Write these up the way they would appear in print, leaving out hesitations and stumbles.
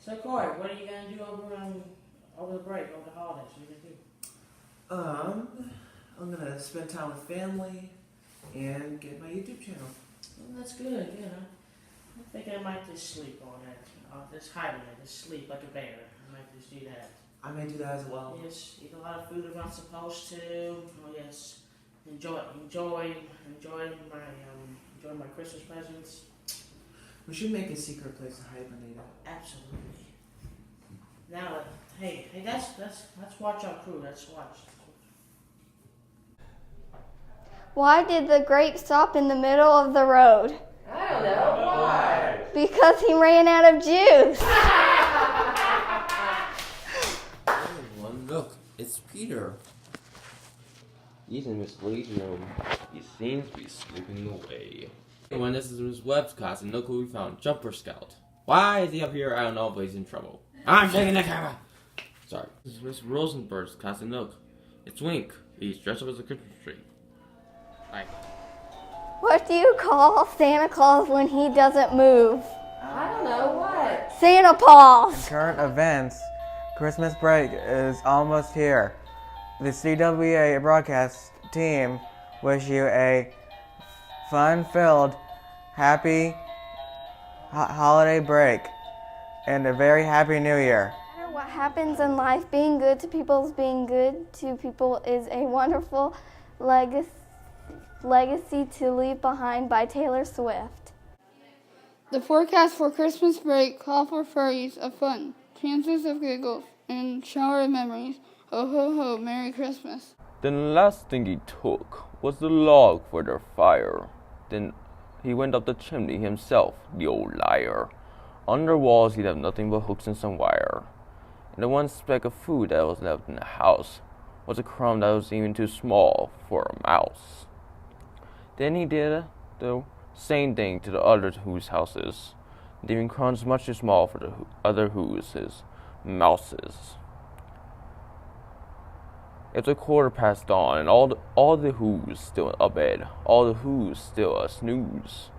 So Corey, what are you gonna do over the break, over the holidays? What are you gonna do? I'm gonna spend time with family and get my YouTube channel. Well, that's good. I think I might just sleep on it. I'll just hibernate, just sleep like a bear. I might just do that. I may do that as well. Yes, eat a lot of food I'm not supposed to. Oh yes, enjoy my Christmas presents. We should make a secret place to hibernate at. Absolutely. Now, hey, let's watch our crew. Let's watch. Why did the grape stop in the middle of the road? I don't know. Why? Because he ran out of juice. Everyone, look, it's Peter. He's in Miss Lee's room. He seems to be sleeping away. Everyone, this is Miss Webb's class, and look who we found, Jumper Scout. Why is he up here? I don't know, but he's in trouble. I'm taking the camera! Sorry. This is Miss Rosenberg's class, and look, it's Wink. He's dressed up as a Christmas tree. Bye. What do you call Santa Claus when he doesn't move? I don't know. What? Santa Paws. Current events. Christmas break is almost here. The CWA broadcast team wish you a fun-filled, happy holiday break and a very happy new year. No matter what happens in life, being good to people is being good to people is a wonderful legacy to leave behind by Taylor Swift. The forecast for Christmas break call for flurries of fun, chances of giggles, and shower of memories. Ho ho ho, Merry Christmas. Then the last thing he took was the log for their fire. Then he went up the chimney himself, the old liar. On their walls he'd have nothing but hooks and some wire. And the one speck of food that was left in the house was a crumb that was even too small for a mouse. Then he did the same thing to the other whose houses, leaving crumbs much too small for the other whose mouses. It's 1/4 dawn, and all the who's still abed, all the who's still a snooze.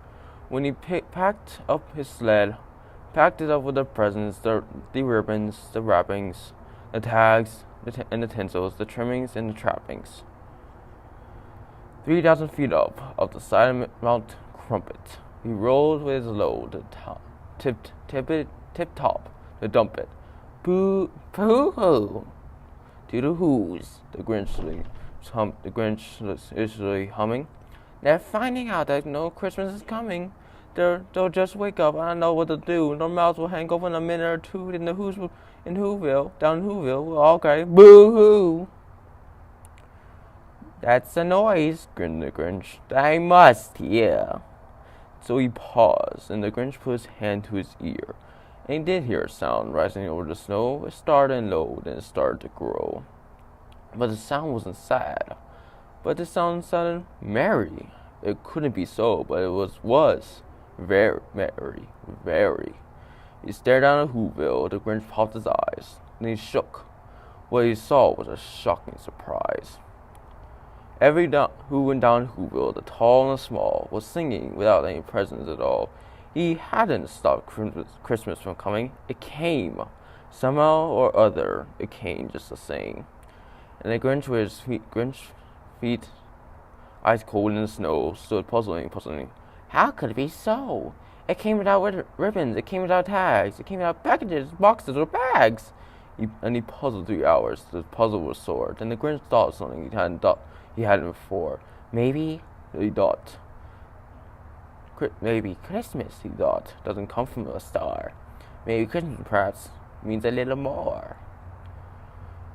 When he packed up his sled, packed it up with the presents, the ribbons, the wrappings, the tags, and the tinsels, the trimmings, and the trappings. 3,000 feet up the side of Mount Crumpet, he rolled with his load, tip top, to dump it. Pooh-hoo! To the who's, the Grinch is humming. They're finding out that no Christmas is coming. They'll just wake up and I know what to do. Their mouths will hang open in a minute or two, and the who's in Whoville, down in Whoville, will all cry, boo-hoo! That's a noise, grinned the Grinch, that I must hear. So he paused, and the Grinch put his hand to his ear. And he did hear a sound rising over the snow. It started in low, then it started to grow. But the sound wasn't sad. But the sound sounded merry. It couldn't be so, but it was very merry, very. He stared down at Whoville. The Grinch popped his eyes. Then he shook. What he saw was a shocking surprise. Every who went down Whoville, the tall and the small, was singing without any presents at all. He hadn't stopped Christmas from coming. It came. Somehow or other, it came just the same. And the Grinch with his feet ice cold in the snow, stood puzzling. How could it be so? It came without ribbons, it came without tags, it came without packages, boxes, or bags. He puzzled 3 hours. The puzzle was sore. Then the Grinch thought of something he hadn't before. Maybe, he thought. Maybe Christmas, he thought, doesn't come from a star. Maybe Christmas perhaps means a little more.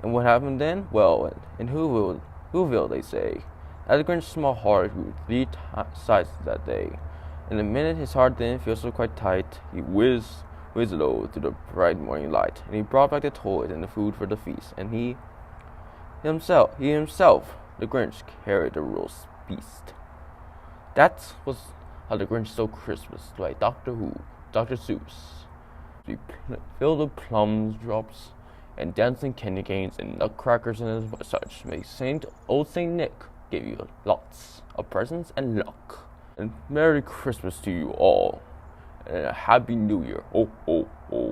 And what happened then? Well, in Whoville, they say, as the Grinch's small heart grew 3 sizes that day. In a minute, his heart didn't feel so quite tight. He whizzed low through the bright morning light, and he brought back the toys and the food for the feast. And he himself, the Grinch, carried the roast beast. That was how the Grinch Stole Christmas by Dr. Seuss. We filled with plums drops and dancing candy canes and nutcrackers and such. May old Saint Nick give you lots of presents and luck. And Merry Christmas to you all, and a Happy New Year. Ho, ho, ho.